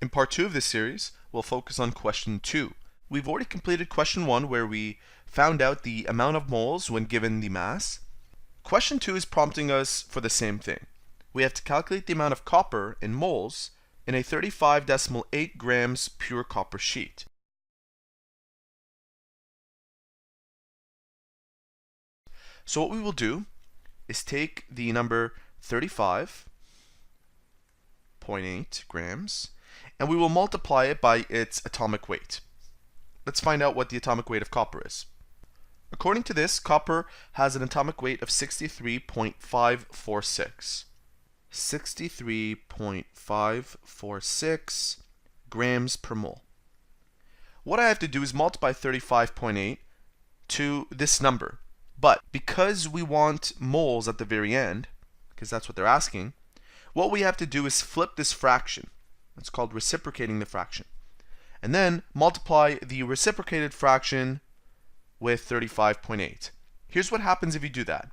In part 2 of this series, we'll focus on question 2. We've already completed question 1 where we found out the amount of moles when given the mass. Question 2 is prompting us for the same thing. We have to calculate the amount of copper in moles in a 35.8 grams pure copper sheet. So what we will do is take the number 35.8 grams and we will multiply it by its atomic weight. Let's find out what the atomic weight of copper is. According to this, copper has an atomic weight of 63.546. 63.546 grams per mole. What I have to do is multiply 35.8 to this number. But because we want moles at the very end, because that's what they're asking, what we have to do is flip this fraction. It's called reciprocating the fraction. And then multiply the reciprocated fraction with 35.8. Here's what happens if you do that.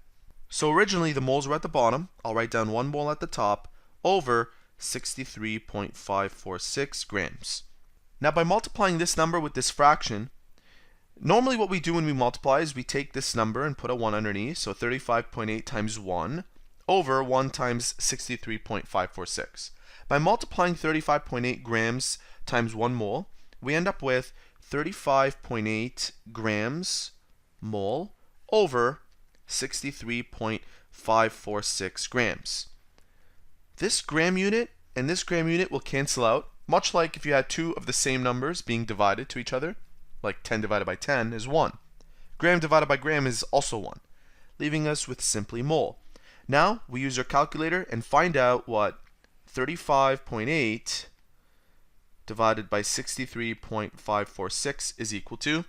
So originally the moles were at the bottom. I'll write down 1 mole at the top over 63.546 grams. Now by multiplying this number with this fraction, normally what we do when we multiply is we take this number and put a 1 underneath, so 35.8 times 1 over 1 times 63.546. By multiplying 35.8 grams times 1 mole, we end up with 35.8 grams mole over 63.546 grams. This gram unit and this gram unit will cancel out, much like if you had two of the same numbers being divided to each other, like 10 divided by 10 is 1. Gram divided by gram is also 1, leaving us with simply mole. Now we use our calculator and find out what 35.8 divided by 63.546 is equal to,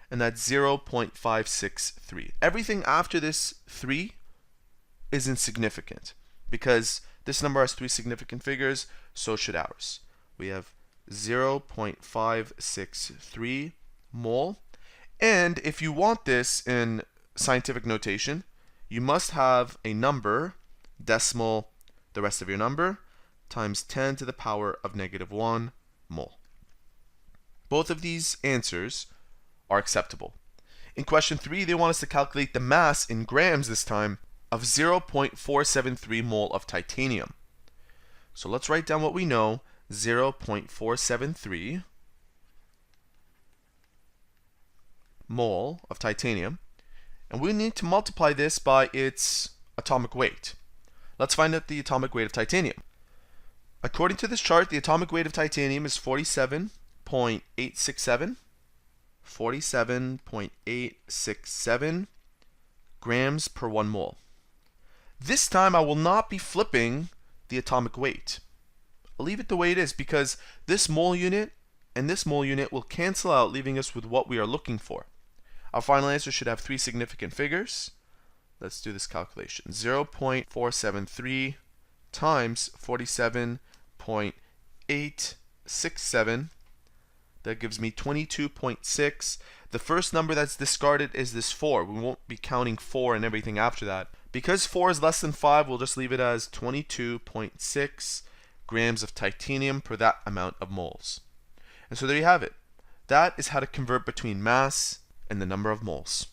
and that's 0.563. Everything after this 3 is insignificant because this number has 3 significant figures, so should ours. We have 0.563 mole, and if you want this in scientific notation, you must have a number, decimal, the rest of your number, times 10 to the power of -1 mole. Both of these answers are acceptable. In question 3, they want us to calculate the mass in grams this time of 0.473 mole of titanium. So let's write down what we know, 0.473 mole of titanium, and we need to multiply this by its atomic weight. Let's find out the atomic weight of titanium. According to this chart, the atomic weight of titanium is 47.867. 47.867 grams per 1 mole. This time I will not be flipping the atomic weight. I'll leave it the way it is because this mole unit and this mole unit will cancel out, leaving us with what we are looking for. Our final answer should have 3 significant figures. Let's do this calculation. 0.473 times 47.867. That gives me 22.6. The first number that's discarded is this 4. We won't be counting 4 and everything after that. Because 4 is less than 5, we'll just leave it as 22.6 grams of titanium per that amount of moles. And so there you have it. That is how to convert between mass and the number of moles.